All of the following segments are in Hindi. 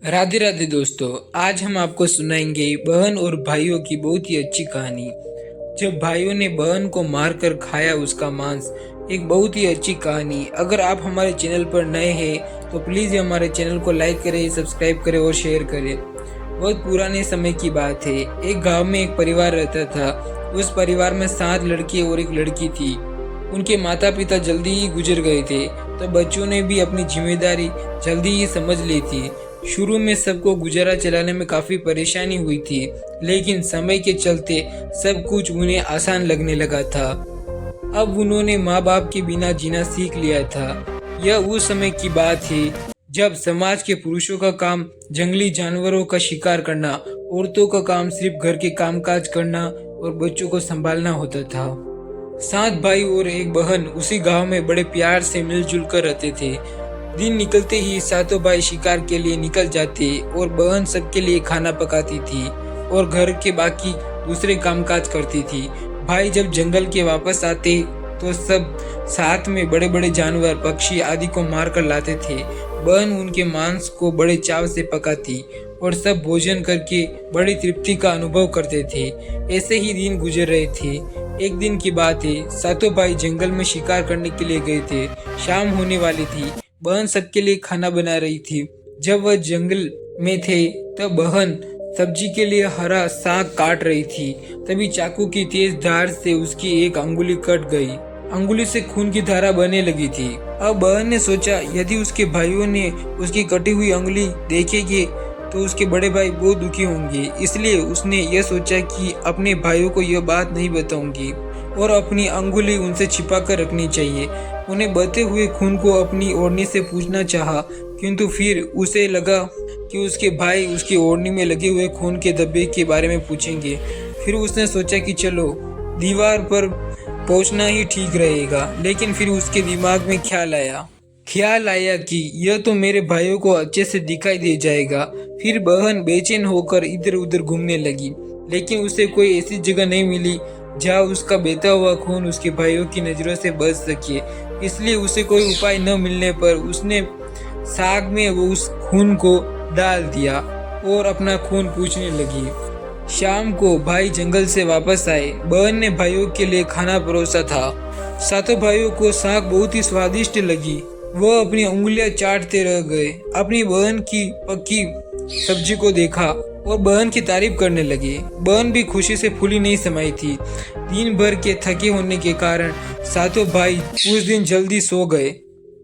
राधे राधे दोस्तों। आज हम आपको सुनाएंगे बहन और भाइयों की बहुत ही अच्छी कहानी। जब भाइयों ने बहन को मारकर खाया उसका मांस। एक बहुत ही अच्छी कहानी। अगर आप हमारे चैनल पर नए हैं तो प्लीज़ हमारे चैनल को लाइक करें, सब्सक्राइब करें और शेयर करें। बहुत पुराने समय की बात है। एक गांव में एक परिवार रहता था। उस परिवार में 7 लड़के और एक लड़की थी। उनके माता पिता जल्दी ही गुजर गए थे, तो बच्चों ने भी अपनी जिम्मेदारी जल्दी ही समझ ली थी। शुरू में सबको गुजारा चलाने में काफी परेशानी हुई थी, लेकिन समय के चलते सब कुछ उन्हें आसान लगने लगा था। अब उन्होंने माँ बाप के बिना जीना सीख लिया था। यह उस समय की बात है जब समाज के पुरुषों का काम जंगली जानवरों का शिकार करना, औरतों का काम सिर्फ घर के कामकाज करना और बच्चों को संभालना होता था। 7 भाई और एक बहन उसी गांव में बड़े प्यार से मिलजुल कर रहते थे। दिन निकलते ही सातों भाई शिकार के लिए निकल जाते और बहन सबके लिए खाना पकाती थी और घर के बाकी दूसरे कामकाज करती थी। भाई जब जंगल के वापस आते तो सब साथ में बड़े बड़े जानवर, पक्षी आदि को मार कर लाते थे। बहन उनके मांस को बड़े चाव से पकाती और सब भोजन करके बड़ी तृप्ति का अनुभव करते थे। ऐसे ही दिन गुजर रहे थे। एक दिन की बात है, सातों भाई जंगल में शिकार करने के लिए गए थे। शाम होने वाली थी। बहन सबके लिए खाना बना रही थी। जब वह जंगल में थे तब बहन सब्जी के लिए हरा साग काट रही थी। तभी चाकू की तेज धार से उसकी एक अंगुली कट गई। अंगुली से खून की धारा बहने लगी थी। अब बहन ने सोचा, यदि उसके भाइयों ने उसकी कटी हुई अंगुली देखेंगे तो उसके बड़े भाई बहुत दुखी होंगे। इसलिए उसने यह सोचा कि अपने भाइयों को यह बात नहीं बताऊंगी और अपनी अंगुली उनसे छिपा कर रखनी चाहिए। उन्हें बहते हुए खून को अपनी ओढ़नी से पूछना चाहा, किंतु फिर उसे लगा कि उसके भाई उसकी ओढ़नी में लगे हुए खून के धब्बे के बारे में पूछेंगे। फिर उसने सोचा कि चलो दीवार पर पहुंचना ही ठीक रहेगा। लेकिन फिर उसके दिमाग में ख्याल आया कि यह तो मेरे भाइयों को अच्छे से दिखाई दे जाएगा। फिर बहन बेचैन होकर इधर उधर घूमने लगी, लेकिन उसे कोई ऐसी जगह नहीं मिली जहाँ उसका बहता हुआ खून उसके भाइयों की नजरों से बच सके। इसलिए उसे कोई उपाय न मिलने पर उसने साग में वो उस खून को डाल दिया और अपना खून पूछने लगी। शाम को भाई जंगल से वापस आए। बहन ने भाइयों के लिए खाना परोसा था। सातों भाइयों को साग बहुत ही स्वादिष्ट लगी। वह अपनी उंगलियां चाटते रह गए। अपनी बहन की पकी सब्जी को देखा और बहन की तारीफ करने लगे। बहन भी खुशी से फूली नहीं समाई थी। दिन भर के थके होने के कारण सातों भाई उस दिन जल्दी सो गए।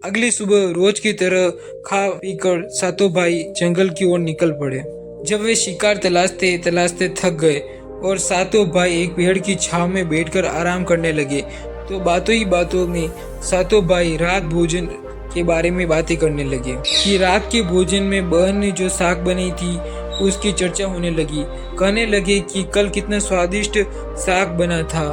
अगली सुबह रोज की तरह खा पीकर सातों भाई जंगल की ओर निकल पड़े। जब वे शिकार तलाशते तलाशते थक गए और सातों भाई एक पेड़ की छांव में बैठकर आराम करने लगे, तो बातों ही बातों में सातों भाई रात भोजन के बारे में बातें करने लगे कि रात के भोजन में बहन ने जो साग बनाई थी उसकी चर्चा होने लगी। कहने लगे कि कल कितना स्वादिष्ट साग बना था,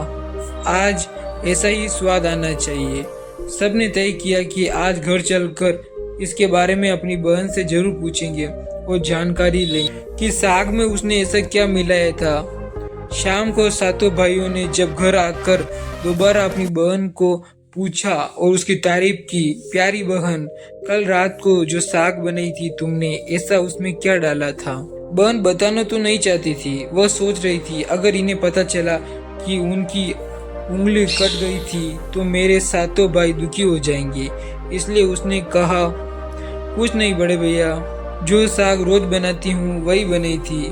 आज ऐसा ही स्वाद आना चाहिए। सबने तय किया कि आज घर चलकर इसके बारे में अपनी बहन से जरूर पूछेंगे और जानकारी लें कि साग में उसने ऐसा क्या मिलाया था। शाम को सातों भाइयों ने जब घर आकर दोबारा अपनी बहन को पूछा और उसकी तारीफ की। प्यारी बहन, कल रात को जो साग बनाई थी तुमने, ऐसा उसमें क्या डाला था? बहन बताना तो नहीं चाहती थी। वह सोच रही थी अगर इन्हें पता चला कि उनकी उंगली कट गई थी तो मेरे सातों भाई दुखी हो जाएंगे। इसलिए उसने कहा, कुछ नहीं बड़े भैया, जो साग रोज बनाती हूँ वही बनी थी।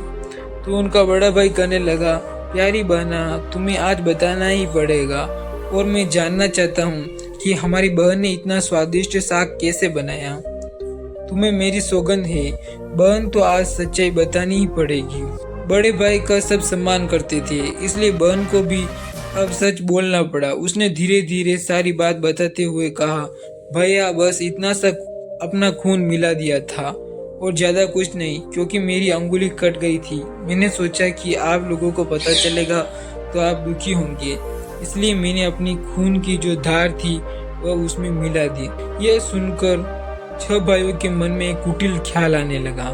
तो उनका बड़ा भाई कहने लगा, प्यारी बहना, तुम्हें आज बताना ही पड़ेगा और मैं जानना चाहता हूँ कि हमारी बहन ने इतना स्वादिष्ट साग कैसे बनाया। तुम्हें मेरी सौगंध है बहन, तो आज सच्चाई बतानी ही पड़ेगी। बड़े भाई का सब सम्मान करते थे, इसलिए बहन को भी अब सच बोलना पड़ा। उसने धीरे धीरे सारी बात बताते हुए कहा, भैया बस इतना सा अपना खून मिला दिया था और ज्यादा कुछ नहीं, क्योंकि मेरी अंगुली कट गई थी। मैंने सोचा कि आप लोगों को पता चलेगा तो आप दुखी होंगे, इसलिए मैंने अपनी खून की जो धार थी वह उसमें मिला दी। यह सुनकर 6 भाइयों के मन में एक कुटिल ख्याल आने लगा।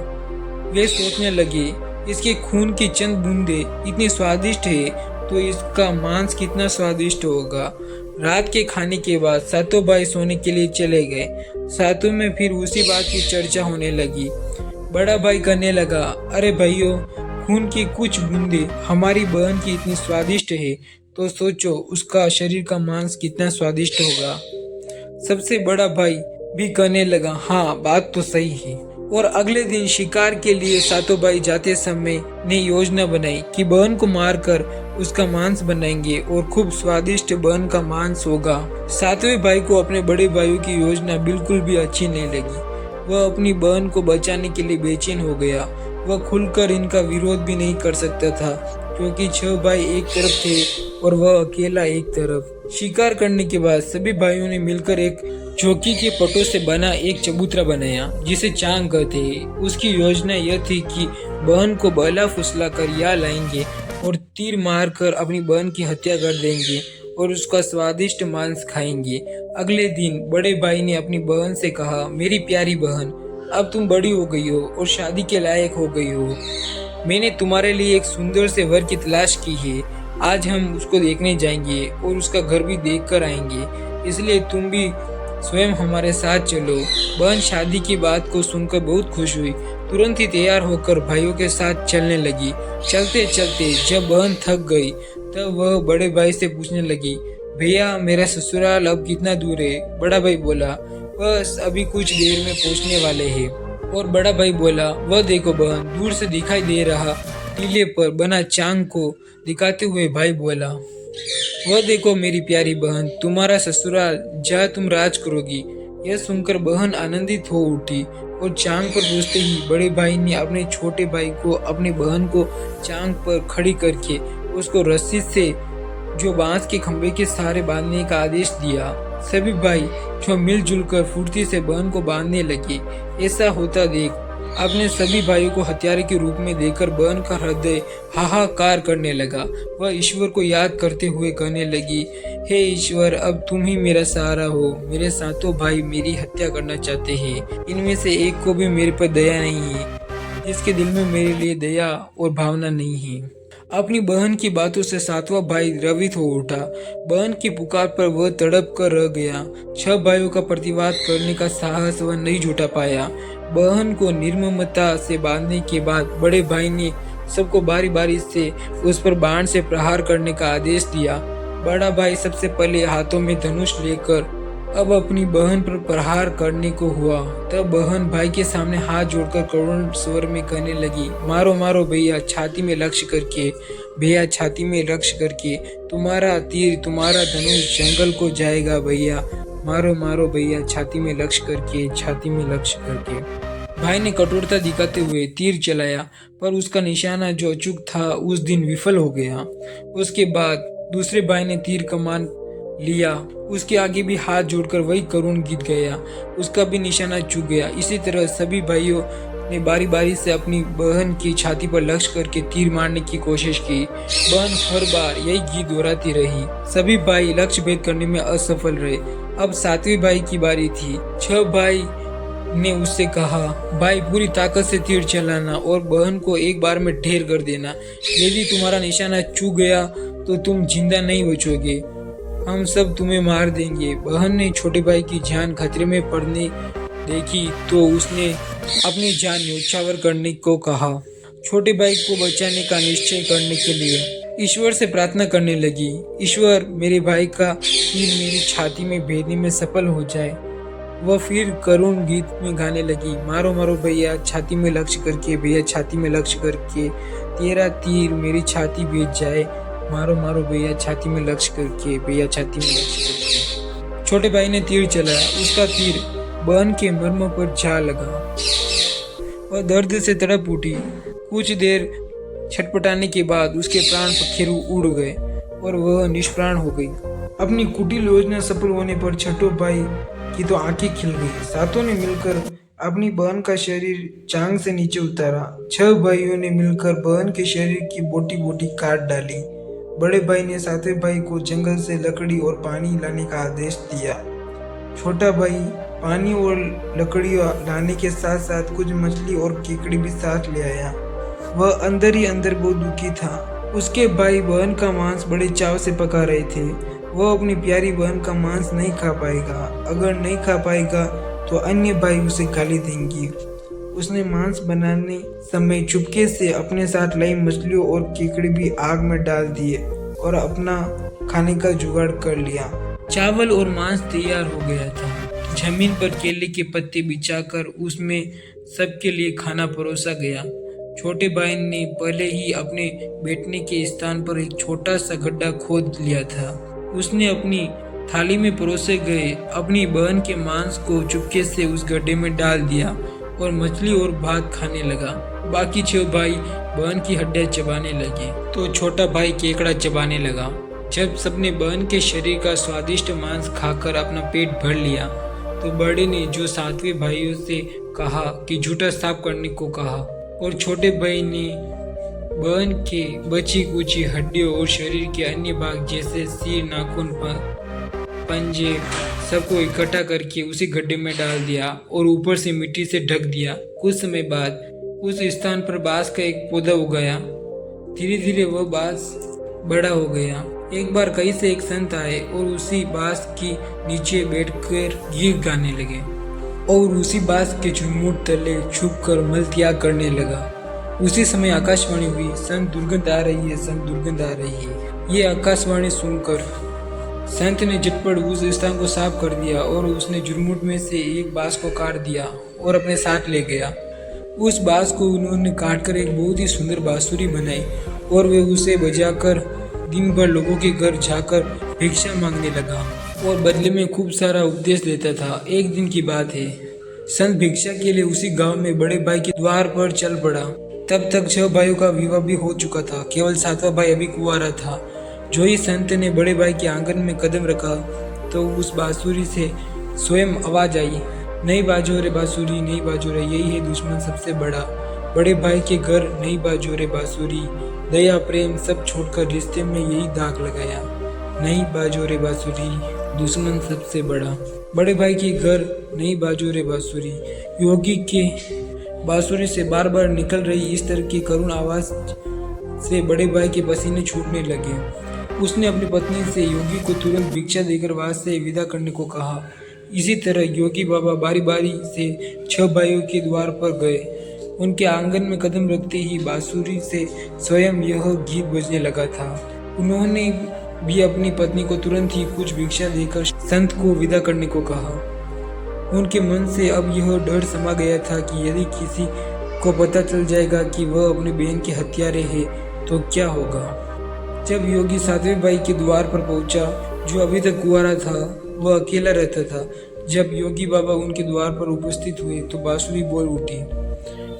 वे सोचने लगे, इसके खून की चंद बूंदे इतनी स्वादिष्ट है तो इसका मांस कितना स्वादिष्ट होगा। रात के खाने के बाद सातों भाई सोने के लिए चले गए। सातों में फिर उसी बात की चर्चा होने लगी। बड़ा भाई कहने लगा, अरे भाइयों, खून की कुछ बूंदे हमारी बहन की इतनी स्वादिष्ट है, तो सोचो उसका शरीर का मांस कितना स्वादिष्ट होगा। सबसे बड़ा भाई भी कहने लगा, हाँ बात तो सही है। और अगले दिन शिकार के लिए सातों भाई जाते समय ने योजना बनाई कि बहन को मारकर उसका मांस बनाएंगे और खूब स्वादिष्ट बहन का मांस होगा। सातवें भाई को अपने बड़े भाइयों की योजना बिल्कुल भी अच्छी नहीं लगी। वह अपनी बहन को बचाने के लिए बेचैन हो गया। वह खुलकर इनका विरोध भी नहीं कर सकता था, क्योंकि 6 भाई एक तरफ थे और वह अकेला एक तरफ। शिकार करने के बाद सभी भाइयों ने मिलकर एक चौकी के पटों से बना एक चबूतरा बनाया, जिसे चांग कहते हैं। उसकी योजना यह थी कि बहन को बहला फुसला कर यहाँ लाएंगे और तीर मारकर अपनी बहन की हत्या कर देंगे और उसका स्वादिष्ट मांस खाएंगे। अगले दिन बड़े भाई ने अपनी बहन से कहा, मेरी प्यारी बहन, अब तुम बड़ी हो गई हो और शादी के लायक हो गई हो। मैंने तुम्हारे लिए एक सुंदर से वर की तलाश की है। आज हम उसको देखने जाएंगे और उसका घर भी देख कर आएंगे, इसलिए तुम भी स्वयं हमारे साथ चलो। बहन शादी की बात को सुनकर बहुत खुश हुई। तुरंत ही तैयार होकर भाइयों के साथ चलने लगी। चलते चलते जब बहन थक गई, तब वह बड़े भाई से पूछने लगी, भैया मेरा ससुराल अब कितना दूर है? बड़ा भाई बोला, बस अभी कुछ देर में पहुंचने वाले हैं। और बड़ा भाई बोला, वह देखो बहन, दूर से दिखाई दे रहा टीले पर बना चांग को दिखाते हुए भाई बोला, वह देखो मेरी प्यारी बहन, तुम्हारा ससुराल, जहाँ तुम राज करोगी। यह सुनकर बहन आनंदित हो उठी और चांग पर पहुंचते ही बड़े भाई ने अपने छोटे भाई को अपनी बहन को चांग पर खड़ी करके उसको रस्सी से जो बांस के खंभे के सहारे बांधने का आदेश दिया। सभी भाई जो मिलजुल कर फुर्ती से बहन को बांधने लगे। ऐसा होता देख अपने सभी भाइयों को हथियारे के रूप में देकर बहन का हृदय हाहाकार करने लगा। वह ईश्वर को याद करते हुए कहने लगी, हे ईश्वर, अब तुम ही मेरा सहारा हो। मेरे सातों भाई मेरी हत्या करना चाहते हैं। इनमें से एक को भी मेरे पर दया नहीं है, जिसके दिल में मेरे लिए दया और भावना नहीं है। अपनी बहन की बातों से सातवां भाई द्रवित हो उठा। बहन की पुकार पर वह तड़प कर रह गया। 6 भाइयों का प्रतिवाद करने का साहस वह नहीं जुटा पाया। बहन को निर्ममता से बांधने के बाद बड़े भाई ने सबको बारी बारी से उस पर बाण से प्रहार करने का आदेश दिया। बड़ा भाई सबसे पहले हाथों में धनुष लेकर अब अपनी बहन पर प्रहार करने को हुआ। तब बहन भाई के सामने हाथ जोड़कर करुण स्वर में कहने लगी, मारो मारो भैया, छाती में लक्ष्य करके, भैया छाती में लक्ष्य करके, तुम्हारा तीर तुम्हारा धनुष जंगल को जाएगा भैया, मारो मारो भैया, छाती में लक्ष्य करके, छाती में लक्ष्य करके। भाई ने कठोरता दिखाते हुए तीर चलाया, पर उसका निशाना जो अचूक था उस दिन विफल हो गया। उसके बाद दूसरे भाई ने तीर कमान लिया। उसके आगे भी हाथ जोड़कर वही करुण गीत गया। उसका भी निशाना चूक गया। इसी तरह सभी भाइयों ने बारी बारी से अपनी बहन की छाती पर लक्ष्य करके तीर मारने की कोशिश की। बहन हर बार यही गीत दोहराती रही। सभी भाई लक्ष्य भेद करने में असफल रहे। अब 7वें भाई की बारी थी। 6 भाई ने उससे कहा, भाई पूरी ताकत से तीर चलाना और बहन को एक बार में ढेर कर देना। यदि तुम्हारा निशाना चूक गया तो तुम जिंदा नहीं बचोगे, हम सब तुम्हें मार देंगे। बहन ने छोटे भाई की जान खतरे में पड़ने देखी तो उसने अपनी जान न्यौछावर करने को कहा। छोटे भाई को बचाने का निश्चय करने के लिए ईश्वर से प्रार्थना करने लगी, ईश्वर, मेरे भाई का तीर मेरी छाती में भेदने में सफल हो जाए। वह फिर करुण गीत में गाने लगी, मारो मारो भैया, छाती में लक्ष्य करके, भैया छाती में लक्ष्य करके, तेरा तीर मेरी छाती भेद जाए, मारो मारो भैया, छाती में लक्ष्य करके, भैया छाती में लक्ष्य करके। छोटे भाई ने तीर चलाया। उसका तीर बहन के मर्म पर जा लगा। वह दर्द से तड़प उठी। कुछ देर छटपटाने के बाद उसके प्राण पखेरु उड़ गए और वह निष्प्राण हो गई। अपनी कुटिल योजना सफल होने पर छठो भाई की तो आंखें खिल गई। सातों ने मिलकर अपनी बहन का शरीर चांग से नीचे उतारा। 6 भाइयों ने मिलकर बहन के शरीर की बोटी बोटी काट डाली। बड़े भाई ने 7वें भाई को जंगल से लकड़ी और पानी लाने का आदेश दिया। छोटा भाई पानी और लकड़ी लाने के साथ साथ कुछ मछली और केकड़ी भी साथ ले आया। वह अंदर ही अंदर बहुत दुखी था। उसके भाई बहन का मांस बड़े चाव से पका रहे थे। वह अपनी प्यारी बहन का मांस नहीं खा पाएगा। अगर नहीं खा पाएगा तो अन्य भाई उसे गाली देंगे। उसने मांस बनाने समय चुपके से अपने साथ लाई मछलियों और केकड़े भी आग में डाल दिए और अपना खाने का जुगाड़ कर लिया। चावल और मांस तैयार हो गया था। जमीन पर केले के पत्ते बिछाकर उसमें सबके लिए खाना परोसा गया। छोटे भाई ने पहले ही अपने बैठने के स्थान पर एक छोटा सा गड्ढा खोद लिया था। उसने अपनी थाली में परोसे गए अपनी बहन के मांस को चुपके से उस गड्ढे में डाल दिया और मछली और भात खाने लगा। बाकी 6 भाई बहन की हड्डियां चबाने लगे तो छोटा भाई केकड़ा चबाने लगा। जब सबने बहन के शरीर का स्वादिष्ट मांस खाकर अपना पेट भर लिया तो बड़े ने जो 7वें भाइयों से कहा कि जूठा साफ करने को कहा और छोटे भाई ने बहन के बची कुची हड्डियों और शरीर के अन्य भाग जैसे सिर, नाखून, पंजे सबको इकट्ठा करके उसी गड्ढे में डाल दिया और ऊपर से मिट्टी से ढक दिया। कुछ समय बाद उस स्थान पर बांस का एक पौधा उगाया। धीरे धीरे वह बांस बड़ा हो गया। एक बार कहीं से एक संत आए और उसी बांस के नीचे बैठकर गीत गाने लगे और उसी बांस के झुरमुट तले छुपकर मल त्याग करने लगा। उसी समय आकाशवाणी हुई, संत दुर्गंध आ रही है, संत दुर्गंध आ रही है। ये आकाशवाणी सुनकर संत ने झटपट उस स्थान को साफ कर दिया और उसने झुरमुट में से एक बांस को काट दिया और अपने साथ ले गया। उस बांस को उन्होंने काटकर एक बहुत ही सुंदर बांसुरी बनाई और वे उसे बजाकर दिन भर लोगों के घर जाकर भिक्षा मांगने लगा और बदले में खूब सारा उपदेश देता था। एक दिन की बात है, संत भिक्षा के लिए उसी गांव में बड़े भाई के द्वार पर चल पड़ा। तब तक 6 भाइयों का विवाह भी हो चुका था, केवल 7वां भाई अभी कुंवारा था। जो ही संत ने बड़े भाई के आंगन में कदम रखा तो उस बांसुरी से स्वयं आवाज आई, नहीं बाजो रे बांसुरी, नहीं बाजो रे, यही है दुश्मन सबसे बड़ा। बड़े भाई के घर नहीं बाजो रे बांसुरी, दया प्रेम सब छोड़कर रिश्ते में यही दाग लगाया। नहीं बाजो रे बांसुरी, दुश्मन सबसे बड़ा। बड़े भाई के घर नहीं बाजो रे बांसुरी। योगी के बांसुरी से बार बार निकल रही इस तरह की करुण आवाज से बड़े भाई के पसीने छूटने लगे। उसने अपनी पत्नी से योगी को तुरंत भिक्षा देकर वहां से विदा करने को कहा। इसी तरह योगी बाबा बारी बारी से 6 भाइयों के द्वार पर गए। उनके आंगन में कदम रखते ही बांसुरी से स्वयं यह गीत बजने लगा था। उन्होंने भी अपनी पत्नी को तुरंत ही कुछ भिक्षा देकर संत को विदा करने को कहा। उनके मन से अब यह डर समा गया था कि यदि किसी को पता चल जाएगा कि वह अपनी बहन के हत्यारे है तो क्या होगा। जब योगी 7वें भाई के द्वार पर पहुंचा, जो अभी तक कुंवारा था, वह अकेला रहता था। जब योगी बाबा उनके द्वार पर उपस्थित हुए तो बांसुरी बोल उठी,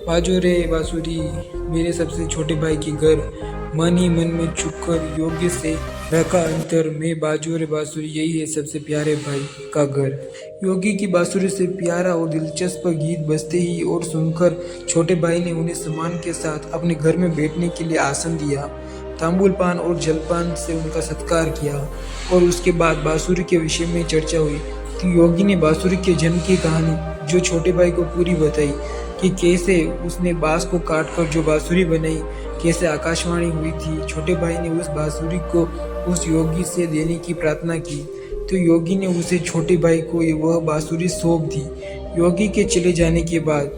बाजो रे बांसुरी, मेरे सबसे छोटे भाई के घर। मन ही मन में छुपकर योगी से रखा अंतर में बाजो रे बांसुरी, यही है सबसे प्यारे भाई का घर। योगी की बांसुरी से प्यारा और दिलचस्प गीत बजते ही और सुनकर छोटे भाई ने उन्हें सम्मान के साथ अपने घर में बैठने के लिए आसन दिया। तांबुल पान और जलपान से उनका सत्कार किया और उसके बाद बांसुरी के विषय में चर्चा हुई। तो योगी ने बांसुरी के जन्म की कहानी जो छोटे भाई को पूरी बताई कि कैसे उसने बांस को काटकर जो बांसुरी बनाई, कैसे आकाशवाणी हुई थी। छोटे भाई ने उस बांसुरी को उस योगी से देने की प्रार्थना की तो योगी ने उसे छोटे भाई को वह बांसुरी सौंप दी। योगी के चले जाने के बाद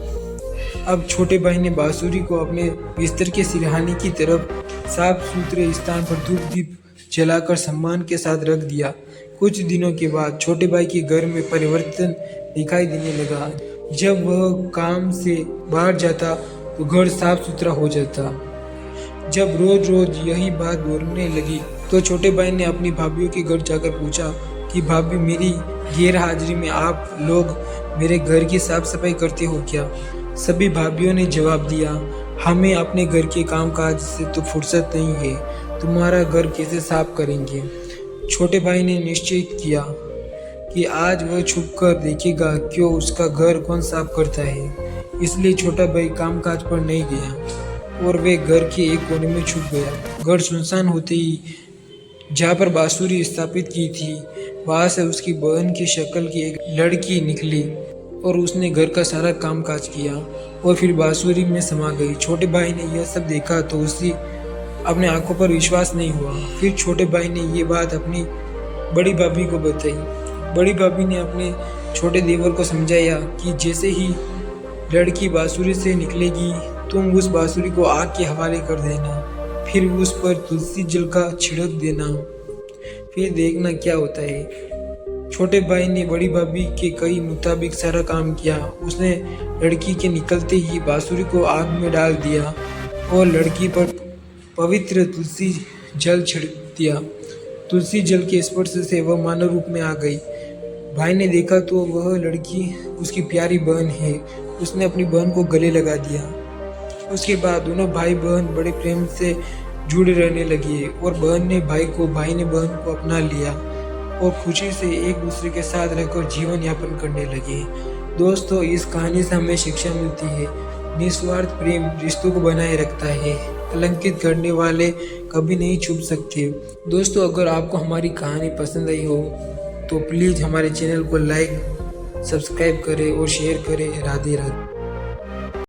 अब छोटे भाई ने बांसुरी को अपने बिस्तर के सिरहाने की तरफ साफ सुथरे स्थान पर धूप दीप जलाकर सम्मान के साथ रख दिया। कुछ दिनों के बाद छोटे भाई के घर में परिवर्तन दिखाई देने लगा। जब वह काम से बाहर जाता तो घर साफ सुथरा हो जाता। जब रोज रोज यही बात बोलने लगी तो छोटे भाई ने अपनी भाभीयों के घर जाकर पूछा कि भाभी, मेरी गैर हाजिरी में आप लोग मेरे घर की साफ सफाई करते हो क्या? सभी भाभीयों ने जवाब दिया, हमें अपने घर के कामकाज से तो फुर्सत नहीं है, तुम्हारा घर कैसे साफ करेंगे। छोटे भाई ने निश्चय किया कि आज वह छुपकर देखेगा क्यों उसका घर कौन साफ करता है। इसलिए छोटा भाई कामकाज पर नहीं गया और वे घर के एक कोने में छुप गया। घर सुनसान होते ही जहाँ पर बांसुरी स्थापित की थी वहाँ से उसकी बहन की शक्ल की एक लड़की निकली और उसने घर का सारा काम काज किया और फिर बांसुरी में समा गई। छोटे भाई ने यह सब देखा तो उसे अपने आंखों पर विश्वास नहीं हुआ। फिर छोटे भाई ने ये बात अपनी बड़ी भाभी को बताई। बड़ी भाभी ने अपने छोटे देवर को समझाया कि जैसे ही लड़की बांसुरी से निकलेगी, तुम उस बांसुरी को आग के हवाले कर देना, फिर उस पर तुलसी जल का छिड़क देना, फिर देखना क्या होता है। छोटे भाई ने बड़ी भाभी के कई मुताबिक सारा काम किया। उसने लड़की के निकलते ही बांसुरी को आग में डाल दिया और लड़की पर पवित्र तुलसी जल छिड़क दिया। तुलसी जल के स्पर्श से वह मानव रूप में आ गई। भाई ने देखा तो वह लड़की उसकी प्यारी बहन है। उसने अपनी बहन को गले लगा दिया। उसके बाद दोनों भाई बहन बड़े प्रेम से जुड़े रहने लगे और बहन ने भाई को, भाई ने बहन को अपना लिया और खुशी से एक दूसरे के साथ रहकर जीवन यापन करने लगे। दोस्तों, इस कहानी से हमें शिक्षा मिलती है, निस्वार्थ प्रेम रिश्तों को बनाए रखता है, कलंकित करने वाले कभी नहीं छुप सकते। दोस्तों, अगर आपको हमारी कहानी पसंद आई हो तो प्लीज़ हमारे चैनल को लाइक, सब्सक्राइब करें और शेयर करें। राधे राधे।